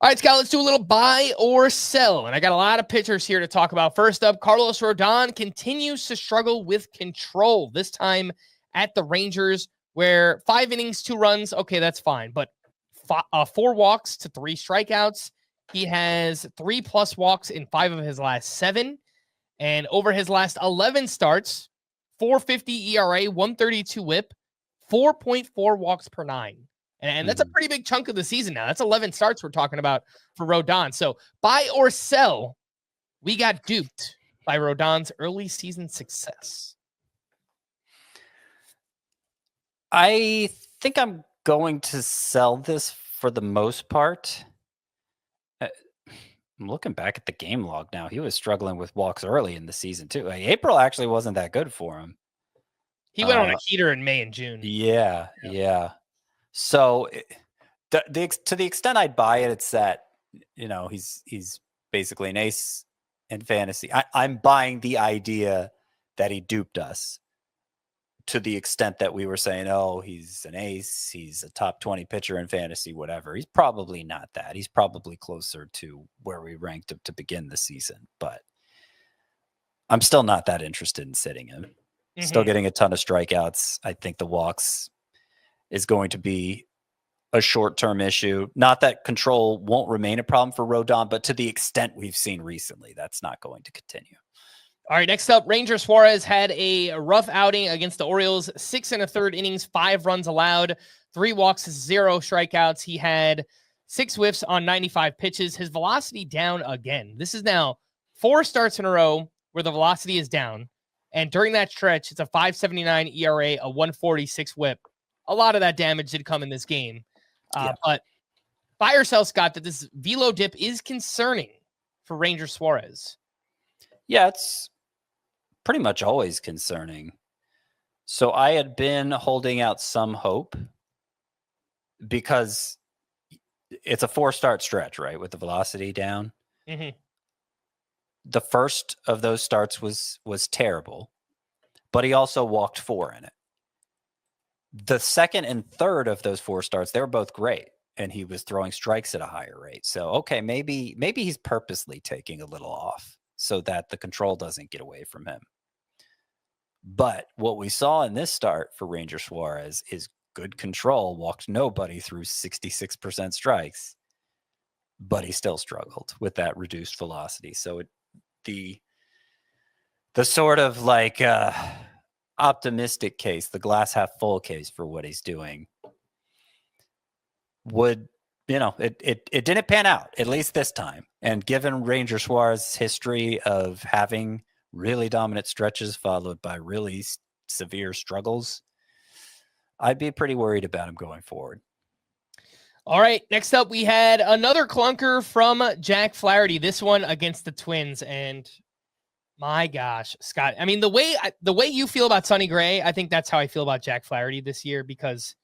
All right, Scott, let's do a little buy or sell. And I got a lot of pitchers here to talk about. First up, Carlos Rodon continues to struggle with control, this time at the Rangers, where 5 innings, 2 runs. Okay, that's fine. But 4 walks to 3 strikeouts. He has 3+ walks in 5 of his last 7. And over his last 11 starts, 4.50 ERA, 132 whip, 4.4 walks per 9. And that's a pretty big chunk of the season now. That's 11 starts we're talking about for Rodon. So buy or sell, we got duped by Rodon's early season success. I think I'm going to sell this for the most part. I'm looking back at the game log now. He was struggling with walks early in the season too. April actually wasn't that good for him. He went on a heater in May and June. Yeah. So to the extent I'd buy it, it's that, he's basically an ace in fantasy. I'm buying the idea that he duped us to the extent that we were saying, oh, he's an ace, he's a top 20 pitcher in fantasy, whatever. He's probably not that. He's probably closer to where we ranked him to begin the season, but I'm still not that interested in sitting him. Still getting a ton of strikeouts. I think the walks is going to be a short-term issue. Not that control won't remain a problem for Rodon, but to the extent we've seen recently, that's not going to continue. All right, next up, Ranger Suarez had a rough outing against the Orioles. 6 1/3 innings, 5 runs allowed, 3 walks, 0 strikeouts. He had 6 whiffs on 95 pitches. His velocity down again. This is now 4 starts in a row where the velocity is down. And during that stretch, it's a 5.79 ERA, a 1.46 whip. A lot of that damage did come in this game. But buy or sell, Scott, that this velo dip is concerning for Ranger Suarez. Yeah, it's pretty much always concerning. So I had been holding out some hope because it's a 4-start stretch, right? With the velocity down. The first of those starts was terrible, but he also walked 4 in it. The second and third of those 4 starts, they were both great, and he was throwing strikes at a higher rate. So, okay, maybe he's purposely taking a little off so that the control doesn't get away from him. But what we saw in this start for Ranger Suarez is good control, walked nobody through 66% strikes, but he still struggled with that reduced velocity. So the sort of like optimistic case, the glass half full case for what he's doing would, it didn't pan out, at least this time. And given Ranger Suarez's history of having really dominant stretches followed by really severe struggles, I'd be pretty worried about him going forward. All right, next up, we had another clunker from Jack Flaherty, this one against the Twins. And my gosh, Scott, I mean, the way you feel about Sonny Gray, I think that's how I feel about Jack Flaherty this year, because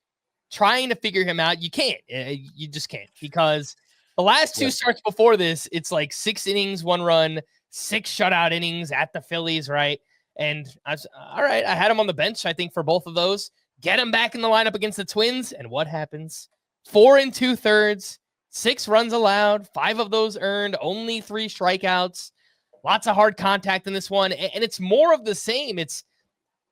trying to figure him out, you can't. You just can't, because the last 2 starts before this, it's like 6 innings, 1 run, 6 shutout innings at the Phillies, right? And I was, all right, I had him on the bench, I think, for both of those. Get him back in the lineup against the Twins, and what happens? 4 2/3, 6 runs allowed, 5 of those earned, only 3 strikeouts. Lots of hard contact in this one, and it's more of the same. It's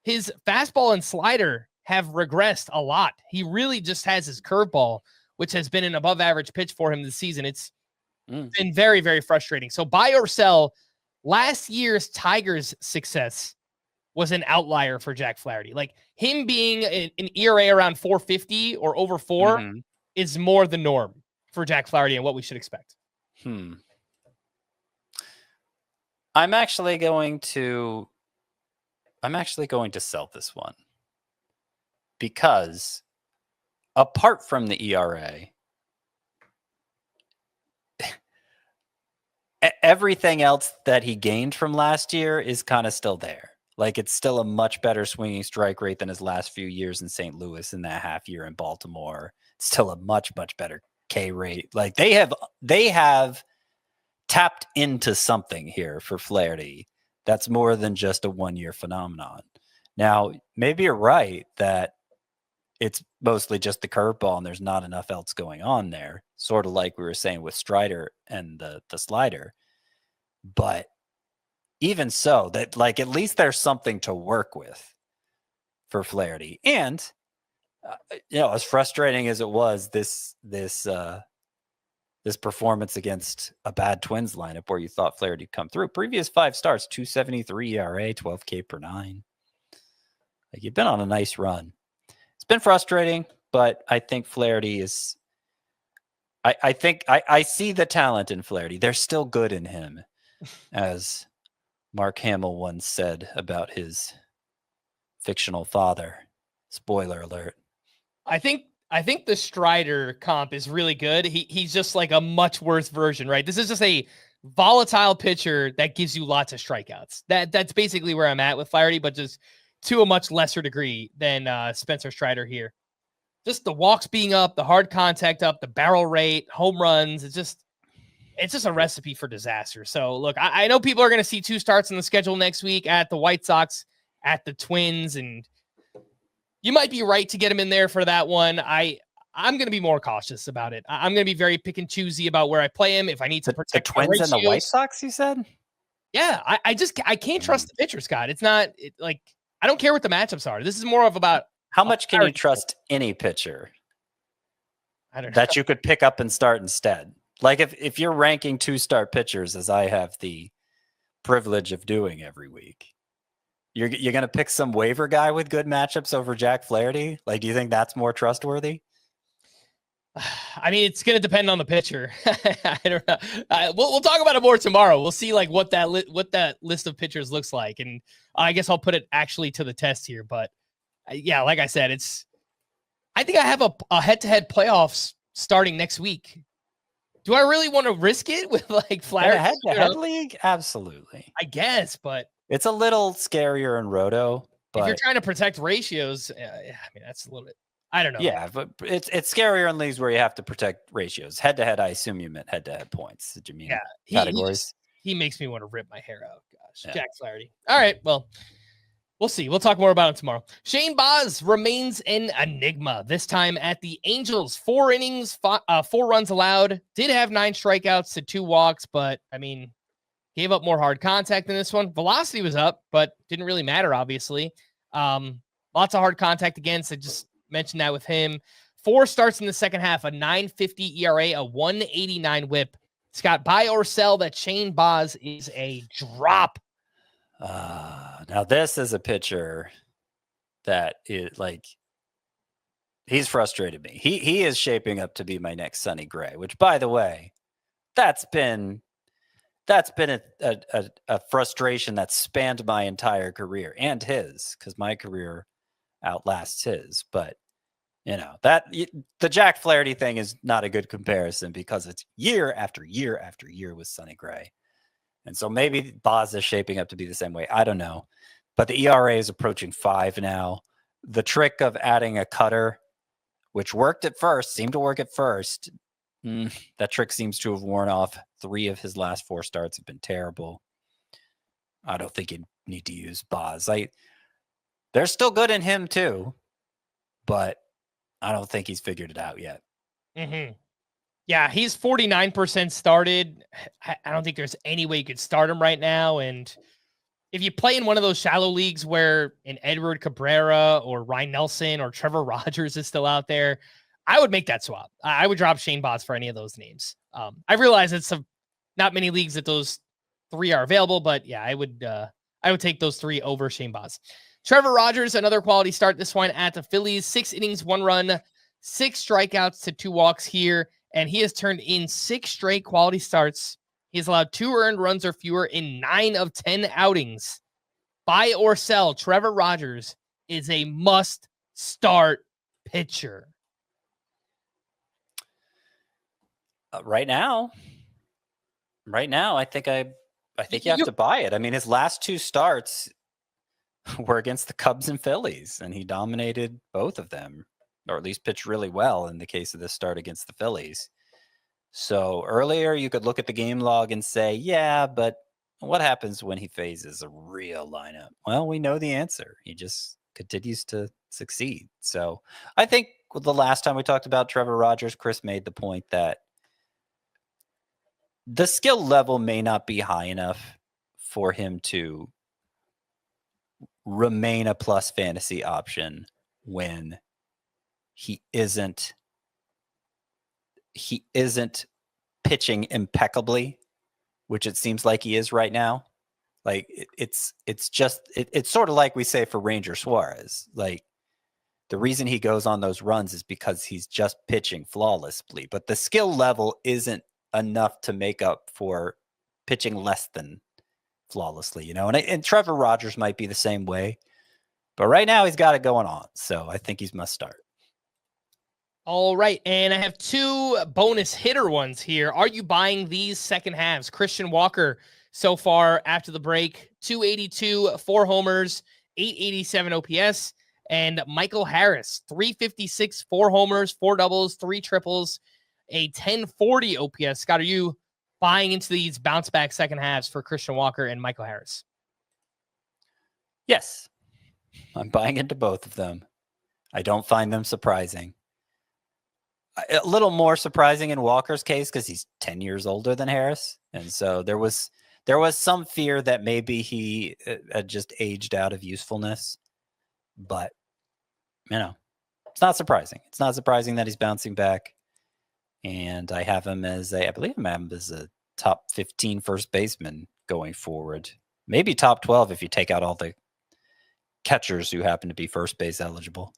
his fastball and slider have regressed a lot. He really just has his curveball, which has been an above-average pitch for him this season. It's been very, very frustrating. So buy or sell, last year's Tigers' success was an outlier for Jack Flaherty. Like, him being an ERA around 4.50 or over 4 is more the norm for Jack Flaherty and what we should expect. I'm actually going to sell this one, because apart from the ERA, everything else that he gained from last year is kind of still there. Like, it's still a much better swinging strike rate than his last few years in St. Louis and that half year in Baltimore. It's still a much, much better K rate. Like, they have tapped into something here for Flaherty that's more than just a 1-year phenomenon. Now, maybe you're right that it's mostly just the curveball, and there's not enough else going on there. Sort of like we were saying with Strider and the slider. But even so, that like at least there's something to work with for Flaherty. And as frustrating as it was, this performance against a bad Twins lineup where you thought Flaherty'd come through. Previous 5 starts, 2.73 ERA, 12K per 9. Like, you've been on a nice run. It's been frustrating, but I think Flaherty is. I think I see the talent in Flaherty. They're still good in him, as Mark Hamill once said about his fictional father. Spoiler alert. I think the Strider comp is really good. He's just like a much worse version, right? This is just a volatile pitcher that gives you lots of strikeouts. That's basically where I'm at with Flaherty, but just to a much lesser degree than Spencer Strider here. Just the walks being up, the hard contact up, the barrel rate, home runs. It's just a recipe for disaster. So look, I know people are going to see 2 starts in the schedule next week at the White Sox, at the Twins, and you might be right to get him in there for that one. I'm going to be more cautious about it. I'm going to be very pick and choosy about where I play him. If I need to protect the Twins and the White Sox, you said? Yeah, I can't trust the pitcher, Scott. It's not like I don't care what the matchups are. This is more of about how much can you trust any pitcher? I don't know. That you could pick up and start instead. Like if you're ranking 2-star pitchers, as I have the privilege of doing every week, you're going to pick some waiver guy with good matchups over Jack Flaherty? Like, do you think that's more trustworthy? I mean, it's going to depend on the pitcher. I don't know. We'll talk about it more tomorrow. We'll see like what that list of pitchers looks like, and I guess I'll put it actually to the test here. But yeah, like I said, I think I have a head-to-head playoffs starting next week. Do I really want to risk it with like Flaherty? In a head-to-head league? Absolutely. I guess, but it's a little scarier in Roto. But if you're trying to protect ratios, I mean, that's a little bit. I don't know. Yeah, but it's scarier in leagues where you have to protect ratios. Head-to-head, I assume you meant head-to-head points. Did you mean categories? He makes me want to rip my hair out. Gosh, yeah. Jack Flaherty. All right, well, we'll see. We'll talk more about it tomorrow. Shane Baz remains an enigma, this time at the Angels. 4 innings, 4 runs allowed. Did have 9 strikeouts to 2 walks, but, I mean, gave up more hard contact in this one. Velocity was up, but didn't really matter, obviously. Lots of hard contact against. I just mentioned that with him. 4 starts in the second half, a 9.50 ERA, a 1.89 whip. Scott, buy or sell that Shane Baz is a drop. Now this is a pitcher that is like, he's frustrated me. He is shaping up to be my next Sonny Gray, which, by the way, that's been a frustration that spanned my entire career and his, because my career outlasts his. But that the Jack Flaherty thing is not a good comparison because it's year after year after year with Sonny Gray. And so maybe Baz is shaping up to be the same way. I don't know. But the ERA is approaching 5 now. The trick of adding a cutter, which worked at first, seemed to work at first, that trick seems to have worn off. 3 of his last 4 starts have been terrible. I don't think you need to use Baz. They're still good in him too, but I don't think he's figured it out yet. Mm-hmm. Yeah, he's 49% started. I don't think there's any way you could start him right now. And if you play in one of those shallow leagues where an Edward Cabrera or Ryan Nelson or Trevor Rogers is still out there, I would make that swap. I would drop Shane Baz for any of those names. I realize it's not many leagues that those 3 are available, but yeah, I would take those 3 over Shane Baz. Trevor Rogers, another quality start this one at the Phillies. 6 innings, 1 run, 6 strikeouts to 2 walks here, and he has turned in 6 straight quality starts. He's allowed 2 earned runs or fewer in 9 of 10 outings. Buy or sell, Trevor Rogers is a must-start pitcher. Right now, I think you have to buy it. I mean, his last 2 starts were against the Cubs and Phillies, and he dominated both of them, or at least pitched really well in the case of this start against the Phillies. So earlier you could look at the game log and say, yeah, but what happens when he phases a real lineup? Well, we know the answer. He just continues to succeed. So I think the last time we talked about Trevor Rogers, Chris made the point that the skill level may not be high enough for him to remain a plus fantasy option when he isn't pitching impeccably, which it seems like he is right now. Like it's sort of like we say for Ranger Suarez. Like the reason he goes on those runs is because he's just pitching flawlessly, but the skill level isn't enough to make up for pitching less than flawlessly, you know. And Trevor Rogers might be the same way, but right now he's got it going on, so I think he's must start. All right, and I have 2 bonus hitter ones here. Are you buying these second halves? Christian Walker so far after the break, 282, 4 homers, 887 OPS, and Michael Harris, 356, 4 homers, 4 doubles, 3 triples, a 1040 OPS. Scott, are you buying into these bounce back second halves for Christian Walker and Michael Harris? Yes, I'm buying into both of them. I don't find them surprising. A little more surprising in Walker's case because he's 10 years older than Harris. And so there was some fear that maybe he had just aged out of usefulness. But, you know, it's not surprising. It's not surprising that he's bouncing back. And I have him as I believe I have him as a top 15 first baseman going forward. Maybe top 12 if you take out all the catchers who happen to be first base eligible.